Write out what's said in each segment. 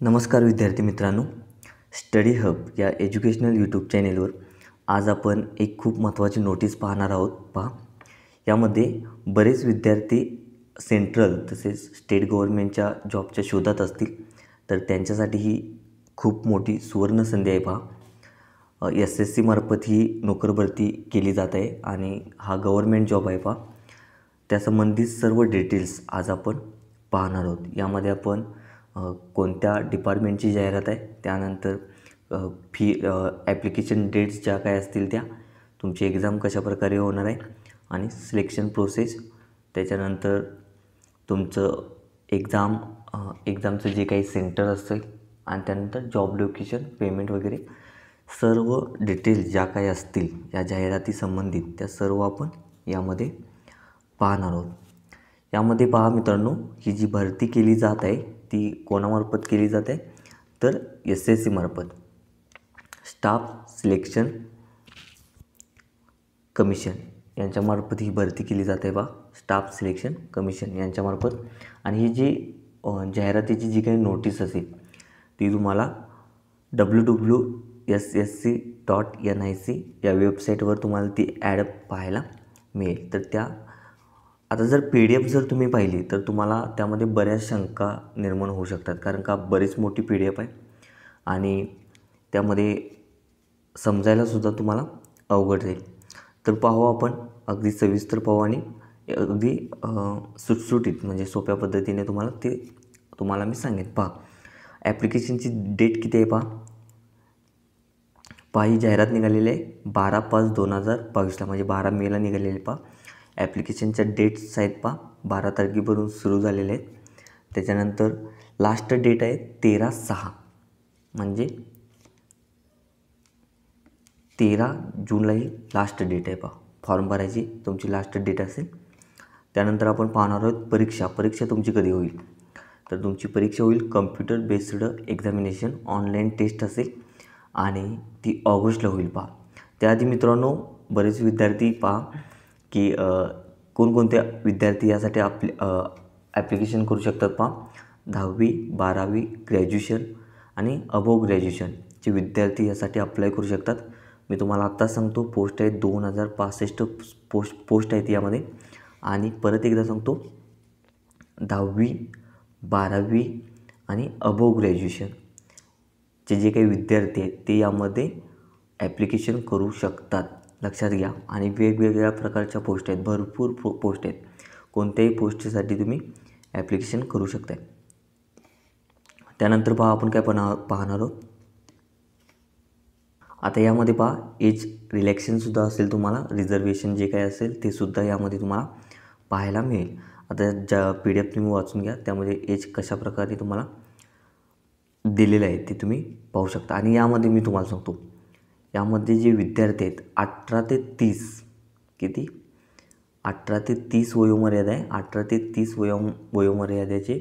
नमस्कार विद्यार्थी मित्रांनो, स्टडी हब या एज्युकेशनल यूट्यूब चॅनेलवर आज आपण एक खूप महत्त्वाची नोटीस पाहणार आहोत. पहा, यामध्ये बरेच विद्यार्थी सेंट्रल तसेच स्टेट गव्हर्नमेंटच्या जॉबच्या शोधात असतील, तर त्यांच्यासाठी ही खूप मोठी सुवर्णसंधी आहे. पहा, SSC मार्फत ही नोकर भरती केली जात आहे आणि हा गव्हर्नमेंट जॉब आहे. पहा, त्यासंबंधित सर्व डिटेल्स आज आपण पाहणार आहोत. यामध्ये आपण कोणत्या डिपार्टमेंटची जाहिरात आहे, त्यानंतर फी ॲप्लिकेशन डेट्स ज्या काय असतील त्या, तुमची एक्झाम कशाप्रकारे होणार आहे आणि सिलेक्शन प्रोसेस, त्याच्यानंतर तुमचं एक्झामचं जे काही सेंटर असेल आणि त्यानंतर जॉब लोकेशन, पेमेंट वगैरे सर्व डिटेल्स ज्या काही असतील या जाहिराती संबंधित त्या सर्व आपण यामध्ये पाहणार आहोत. यामध्ये पहा मित्रांनो, ही जी भरती केली जात आहे ती कोणामार्फत केली जाते, तर SSC मार्फत, स्टाफ सिलेक्शन कमिशन यांच्यामार्फत ही भरती केली जाते. पहा, स्टाफ सिलेक्शन कमिशन यांच्यामार्फत. आणि ही जी जाहिरातीची जी काही नोटीस असेल ती तुम्हाला www.ssc.nic या वेबसाईटवर तुम्हाला ती ॲड पाहायला मिळेल. तर आता जर PDF जर तुम्ही पाहिली तर तुम्हाला त्यामध्ये बऱ्याच शंका निर्माण होऊ शकतात, कारण का बरीच मोठी PDF आहे आणि त्यामध्ये समजायलासुद्धा तुम्हाला अवघड जाईल. तर पाहू आपण अगदी सविस्तर पाहू आणि अगदी सुटसुटीत म्हणजे सोप्या पद्धतीने तुम्हाला मी सांगेन. पहा, ॲप्लिकेशनची डेट किती आहे. पहा, ही जाहिरात निघालेली आहे 12/5/2022 म्हणजे 12 मेला निघालेली आहे. पहा, ॲप्लिकेशनच्या डेट्स आहेत. पहा, 12 तारखेपासून सुरू झालेले आहेत. त्याच्यानंतर लास्ट डेट आहे 13/6 म्हणजे 13 जूनला ही लास्ट डेट आहे. पहा, फॉर्म भरायची तुमची लास्ट डेट असेल. त्यानंतर आपण पाहणार आहोत परीक्षा तुमची कधी होईल. तर तुमची परीक्षा होईल computer based examination, online test असेल आणि ती ऑगस्टला होईल. पहा, त्याआधी मित्रांनो बरेच विद्यार्थी पहा की कोणकोणत्या विद्यार्थी यासाठी ॲप्लिकेशन करू शकतात. पहा, 10वी 12वी ग्रॅज्युएशन आणि अबोव ग्रॅज्युएशनचे विद्यार्थी यासाठी अप्लाय करू शकतात. मी तुम्हाला आत्ता सांगतो, पोस्ट आहेत 2065 पोस्ट आहेत यामध्ये. आणि परत एकदा सांगतो, 10वी 12वी आणि अबोव ग्रॅज्युएशनचे जे काही विद्यार्थी आहेत ते यामध्ये ॲप्लिकेशन करू शकतात, लक्षात घ्या. आणि वेगवेगळ्या प्रकारच्या पोस्ट आहेत, भरपूर पोस्ट आहेत. कोणत्याही पोस्टसाठी तुम्ही ॲप्लिकेशन करू शकता. त्यानंतर पहा, आपण काय पाहणार आहोत. आता यामध्ये पहा, एज रिलॅक्सेशनसुद्धा असेल, तुम्हाला रिझर्वेशन जे काय असेल ते सुद्धा यामध्ये तुम्हाला पाहायला मिळेल. आता ज्या PDF तुम्ही वाचून घ्या, त्यामध्ये एज कशाप्रकारे तुम्हाला दिलेलं आहे ते तुम्ही पाहू शकता. आणि यामध्ये मी तुम्हाला सांगतो, यामध्ये जे विद्यार्थी आहेत 18 ते 30, किती 18 ते 30 वयोमर्यादा आहे. 18 ते 30 वयोमर्यादेचे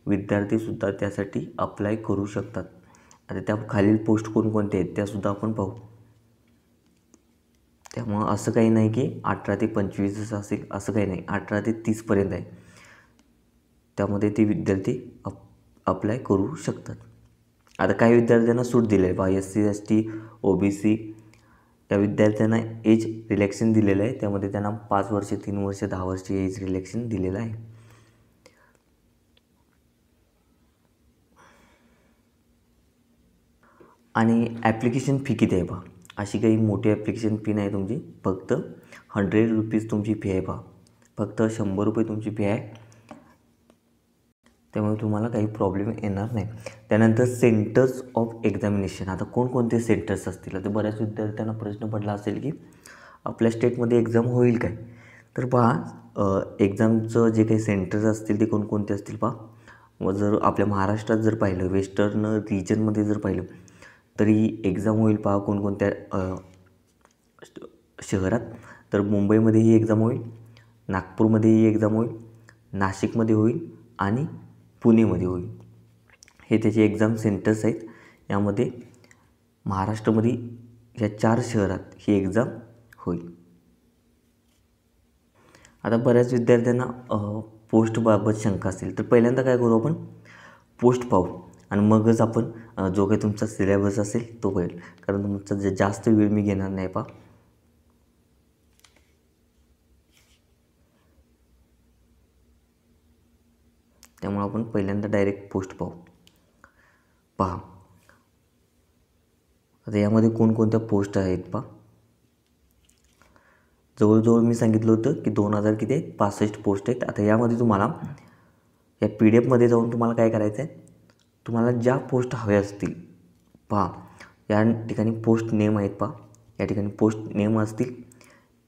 विद्यार्थीसुद्धा त्यासाठी अप्लाय करू शकतात. आता त्या खालील पोस्ट कोणकोणते आहेत त्यासुद्धा आपण पाहू. त्यामुळं असं काही नाही की 18 ते 25 असेल, असं काही नाही. 18 ते 30पर्यंत आहे, त्यामध्ये ते विद्यार्थी अप्लाय करू शकतात. आता काही विद्यार्थ्यांना सूट दिली आहे. पहा, SC ST OBC या विद्यार्थ्यांना एज रिलॅक्सेशन दिलेलं आहे. त्यामध्ये त्यांना 5 वर्ष 3 वर्ष 10 वर्ष एज रिलॅक्सेशन दिलेलं आहे. आणि ॲप्लिकेशन फी किती आहे. पहा, अशी काही मोठी ॲप्लिकेशन फी नाही तुमची, फक्त 100 रुपीज तुमची फी आहे. पहा, फक्त 100 रुपये तुमची फी आहे. त्यामुळे तुम्हाला काही प्रॉब्लेम येणार नाही. त्यानंतर सेंटर्स ऑफ एक्झामिनेशन. आता कोणकोणते सेंटर्स असतील. आता बऱ्याच विद्यार्थ्यांना प्रश्न पडला असेल की आपल्या स्टेटमध्ये एक्झाम होईल काय. तर पहा, एक्झामचं जे काही सेंटर्स असतील ते कोणकोणते असतील. पहा, व जर आपल्या महाराष्ट्रात जर पाहिलं, वेस्टर्न रिजनमध्ये जर पाहिलं तरी एक्झाम होईल. पहा, कोणकोणत्या शहरात. तर मुंबईमध्ये ही एक्झाम होईल, नागपूरमध्ये ही एक्झाम होईल, नाशिकमध्ये होईल आणि पुणेमध्ये होईल. हे त्याचे एक्झाम सेंटर्स आहेत. यामध्ये महाराष्ट्रामध्ये ह्या 4 शहरात ही एक्झाम होईल. आता बऱ्याच विद्यार्थ्यांना पोस्टबाबत शंका असेल, तर पहिल्यांदा काय करू आपण, पोस्ट पाहू. आणि मगच आपण जो काही तुमचा सिलेबस असेल तो होईल, कारण तुमचा जास्त वेळ मी घेणार नाही पहा. त्यामुळे आपण पहिल्यांदा डायरेक्ट पोस्ट पाहू. पहा आता यामध्ये कोणकोणत्या पोस्ट आहेत पहा. जवळजवळ मी सांगितलं होतं की 2000 किती आहेत, 65 पोस्ट आहेत. आता यामध्ये तुम्हाला या PDF जाऊन तुम्हाला काय करायचं आहे, तुम्हाला ज्या पोस्ट हव्या असतील पहा, या ठिकाणी पोस्ट नेम आहेत पहा, या ठिकाणी पोस्ट नेम असतील,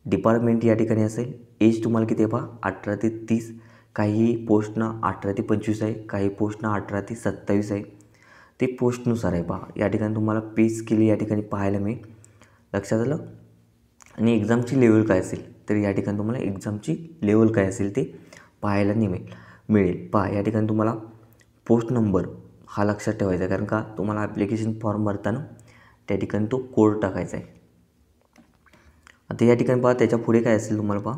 डिपार्टमेंट या ठिकाणी असेल, एज तुम्हाला किती आहे पहा 18 ते 30, काही पोस्टना 18 ते 25 आहे, काही पोस्टना 18 ते 27 आहे. ते पोस्टनुसार आहे पहा. या ठिकाणी तुम्हाला पे स्केल या ठिकाणी पाहायला मिळेल. लक्षात आलं. आणि एक्झामची लेवल काय असेल, तर या ठिकाणी तुम्हाला एक्झामची लेवल काय असेल ते पाहायला मिळेल. पहा या ठिकाणी तुम्हाला पोस्ट नंबर हा लक्षात ठेवायचा आहे, कारण का तुम्हाला ॲप्लिकेशन फॉर्म भरताना त्या ठिकाणी तो कोड टाकायचा आहे. आता या ठिकाणी पहा त्याच्या पुढे काय असेल तुम्हाला पहा,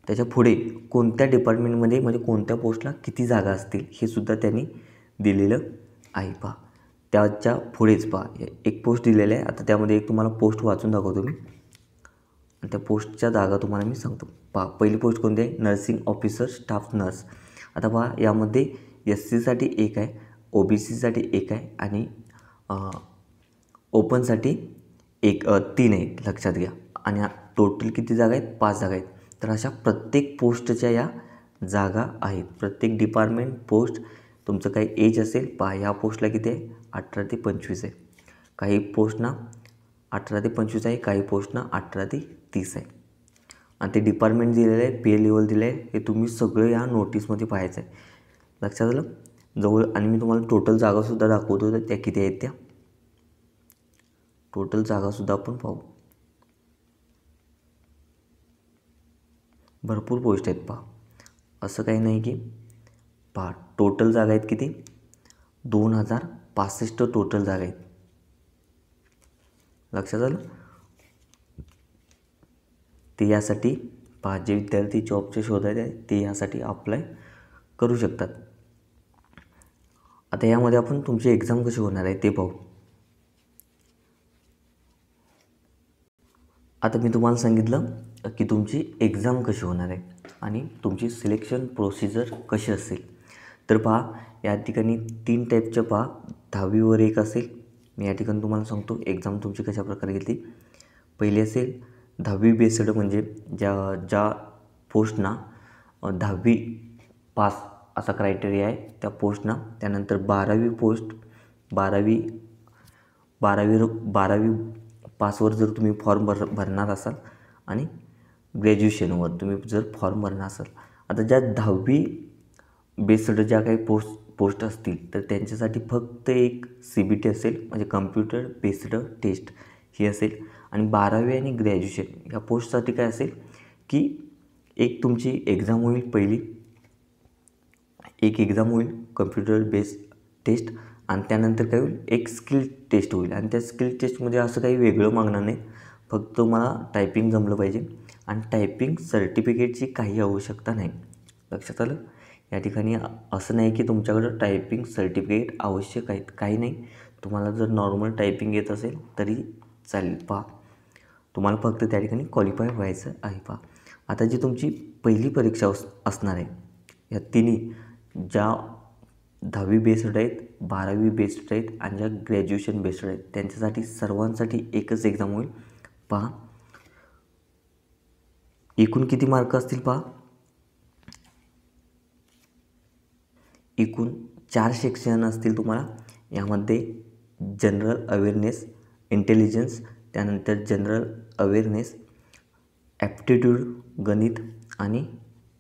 त्याच्या पुढे कोणत्या डिपार्टमेंटमध्ये म्हणजे कोणत्या पोस्टला किती जागा असतील हे सुद्धा त्यांनी दिलेलं आहे पहा. त्याच्या पुढेच पहा एक पोस्ट दिलेलं आहे. आता त्यामध्ये एक तुम्हाला पोस्ट वाचून दाखवतो मी, आणि त्या पोस्टच्या जागा तुम्हाला मी सांगतो. पहा पहिली पोस्ट कोणती आहे, नर्सिंग ऑफिसर स्टाफ नर्स. आता पहा यामध्ये SC एक आहे, OBCसाठी एक आहे, आणि ओपनसाठी 3 आहेत, लक्षात घ्या. आणि टोटल किती जागा आहेत, 5 जागा आहेत. तर अशा प्रत्येक पोस्टच्या या जागा आहेत. प्रत्येक डिपार्टमेंट पोस्ट तुमचं काही एज असेल पहा, ह्या पोस्टला किती आहे 18 ते 25 आहे, काही पोस्टना 18 ते 25 आहे, काही पोस्टना 18 ते 30 आहे. आणि ते डिपार्टमेंट दिलेलं आहे, पे लेवल दिलं आहे, हे तुम्ही सगळं या नोटीसमध्ये पाहायचं आहे. लक्षात आलं. जवळ आणि मी तुम्हाला टोटल जागासुद्धा दाखवतो, तर त्या किती आहेत, त्या टोटल जागासुद्धा आपण पाहू. भरपूर पोस्ट आहेत पहा, असं काही नाही की पहा टोटल जागा आहेत किती 2065 टोटल जागा आहेत. लक्षात आलं. ते यासाठी पहा जे विद्यार्थी जॉबचे शोधात आहे ते यासाठी अप्लाय करू शकतात. आता यामध्ये आपण तुमची एक्झाम कशी होणार आहे ते पाहू. आता मी तुम्हाला सांगितलं की तुमची एक्झाम कशी होणार आहे आणि तुमची सिलेक्शन प्रोसिजर कशी असेल. तर पहा या ठिकाणी 3 टाईपच्या पहा, 10वीवर एक असेल. मी या ठिकाणी तुम्हाला सांगतो एक्झाम तुमची कशा प्रकारे घेतली. पहिली असेल 10वी बेस्ड, म्हणजे ज्या पोस्टना 10वी पास असा क्रायटेरिया आहे त्या पोस्टना. त्यानंतर 12वी पोस्ट 12वी पासवर जर तुम्ही फॉर्म भरणार असाल, आणि ग्रॅज्युएशनवर तुम्ही जर फॉर्म भरणार असाल. आता ज्या 10वी बेस्ड ज्या काही पोस्ट असतील तर त्यांच्यासाठी फक्त एक CBT असेल, म्हणजे कम्प्युटर बेस्ड टेस्ट ही असेल. आणि 12वी आणि ग्रॅज्युएशन या पोस्टसाठी काय असेल की एक तुमची एक्झाम होईल, पहिली एक एक्झाम होईल कम्प्युटर बेस्ड टेस्ट, आणि त्यानंतर काय होईल एक स्किल टेस्ट होईल. आणि त्या स्किल टेस्टमध्ये असं काही वेगळं मागणार नाही, फक्त मला टायपिंग जमलं पाहिजे, आणि टायपिंग सर्टिफिकेटची काही आवश्यकता नाही. लक्षात आलं. या ठिकाणी असं नाही की तुमच्याकडं टायपिंग सर्टिफिकेट आवश्यक आहेत, काही नाही. तुम्हाला जर नॉर्मल टायपिंग येत असेल तरी चालेल. पहा तुम्हाला फक्त त्या ठिकाणी क्वालिफाय व्हायचं आहे. पहा आता जी तुमची पहिली परीक्षा असणार आहे, या तिन्ही ज्या 10वी बेस्ड आहेत, 12वी बेस्ड आहेत, आणि ज्या ग्रॅज्युएशन बेस्ड आहेत त्यांच्यासाठी सर्वांसाठी एकच एक्झाम होईल. पहा एकूण किती मार्क असतील पहा, एकूण 4 सेक्शन असतील तुम्हाला. यामध्ये जनरल अवेअरनेस, इंटेलिजन्स, त्यानंतर जनरल अवेअरनेस, ॲप्टिट्यूड गणित, आणि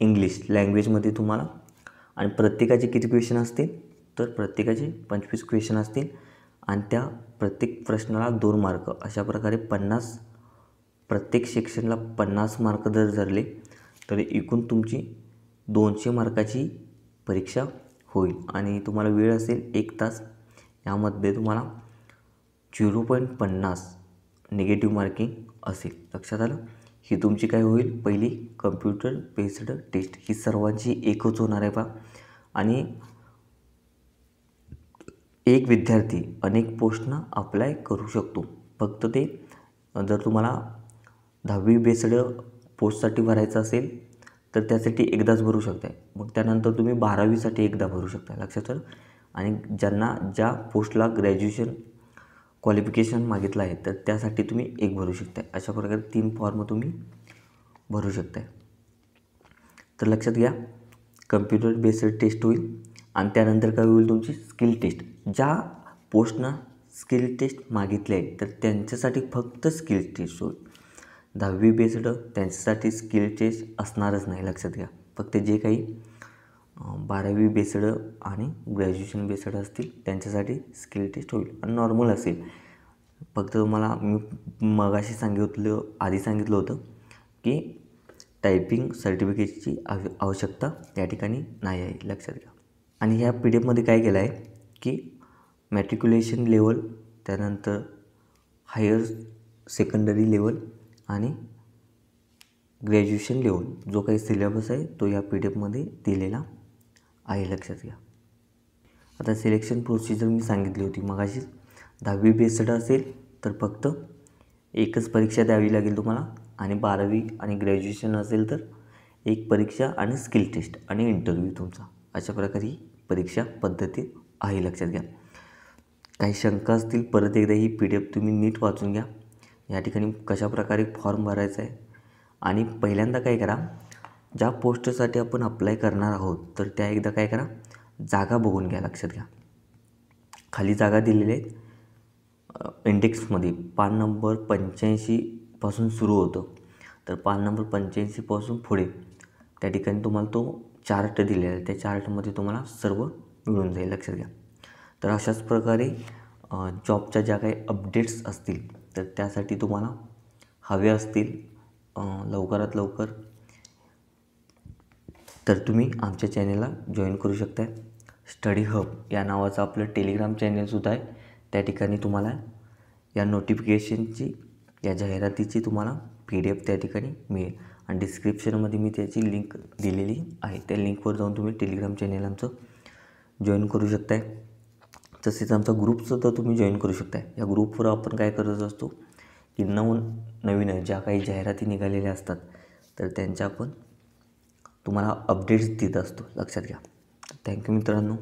इंग्लिश लँग्वेजमध्ये तुम्हाला. आणि प्रत्येकाचे किती क्वेश्चन असतील, तर प्रत्येकाचे 25 क्वेश्चन असतील, आणि त्या प्रत्येक प्रश्नाला 2 मार्क, अशा प्रकारे 50, प्रत्येक सेक्शनला 50 मार्क जर धरले तर एकूण तुमची 200 मार्काची परीक्षा होईल. आणि तुम्हाला वेळ असेल 1 तास. यामध्ये तुम्हाला 0.50 निगेटिव्ह मार्किंग असेल. लक्षात आलं. ही तुमची काय होईल, पहिली कम्प्युटर बेस्ड टेस्ट ही सर्वांची एकच होणार आहे पहा. आणि एक विद्यार्थी अनेक पोस्टना अप्लाय करू शकतो. फक्त ते जर तुम्हाला 10वी बेस्ड पोस्टसाठी भरायचं असेल तर त्यासाठी एकदाच भरू शकता. मग त्यानंतर तुम्ही 12वीसाठी एकदा भरू शकता, लक्षात ठेवा. आणि ज्या पोस्टला ग्रॅज्युएशन क्वालिफिकेशन मागितलं आहे तर त्यासाठी तुम्ही एक भरू शकता. अशा प्रकारे 3 फॉर्म तुम्ही भरू शकता. तर लक्षात घ्या, कम्प्युटर बेस्ड टेस्ट होईल आणि त्यानंतर काय होईल, तुमची स्किल टेस्ट. ज्या पोस्टना स्किल टेस्ट मागितले आहे तर त्यांच्यासाठी फक्त स्किल टेस्ट होईल. 10वी बेस्ड त्यांच्यासाठी स्किल टेस्ट असणारच नाही, लक्षात घ्या. फक्त जे काही 12वी बेस्ड आणि ग्रॅज्युएशन बेस्ड असतील त्यांच्यासाठी स्किल टेस्ट होईल. आणि नॉर्मल असेल, फक्त तुम्हाला मी आधी सांगितलं होतं की टायपिंग सर्टिफिकेटची आवश्यकता या ठिकाणी नाही आहे, लक्षात घ्या. आणि ह्या PDF काय केलं आहे की मॅट्रिक्युलेशन लेवल, त्यानंतर हायर सेकंडरी लेवल आणि ग्रॅज्युएशन लेवल जो काही सिलेबस आहे तो या PDF दिलेला आहे, लक्षात घ्या. आता सिलेक्शन प्रोसिजर मी सांगितली होती मगाशी. 10वी बेस्ड असेल तर फक्त एकच परीक्षा द्यावी लागेल तुम्हाला, आणि 12वी आणि ग्रॅज्युएशन असेल तर एक परीक्षा आणि स्किल टेस्ट आणि इंटरव्ह्यू तुमचा. अशा प्रकारे ही परीक्षा पद्धती आहे, लक्षात घ्या. काही शंका असतील परत एकदा ही PDF तुम्ही नीट वाचून घ्या. या ठिकाणी कशाप्रकारे फॉर्म भरायचा आहे. आणि पहिल्यांदा काय करा, ज्या पोस्टसाठी आपण अप्लाय करणार आहोत तर त्या एकदा काय करा, जागा बघून घ्या, लक्षात घ्या. खाली जागा दिलेल्या आहेत इंडेक्समध्ये. पान नंबर 85पासून सुरू होतं, तर पान नंबर 85पासून पुढे त्या ठिकाणी तुम्हाला तो चार्ट दिलेला आहे. त्या चार्टमध्ये तुम्हाला सर्व मिळून जाईल, लक्षात घ्या. तर अशाच प्रकारे जॉबच्या ज्या काही अपडेट्स असतील तर त्यासाठी तुम्हाला हवे असतील लवकरात लवकर तर तुम्ही आमच्या चॅनेलला जॉईन करू शकता. स्टडी हब या नावाचं आपलं टेलिग्राम चॅनेलसुद्धा आहे. त्या ठिकाणी तुम्हाला या नोटिफिकेशनची, या जाहिरातीची तुम्हाला PDF त्या ठिकाणी मिळेल. आणि डिस्क्रिप्शनमध्ये मी त्याची लिंक दिलेली आहे. त्या लिंकवर जाऊन तुम्ही टेलिग्राम चॅनेल आमचं जॉईन करू शकताय. तसेच आमचा ग्रुपसुद्धा तुम्ही जॉईन करू शकताय. या ग्रुपवर आपण काय करत असतो की नवीन ज्या काही जाहिराती निघालेल्या असतात तर त्यांच्या आपण तुम्हाला अपडेट्स देत असतो, लक्षात घ्या. थँक्यू मित्रांनो.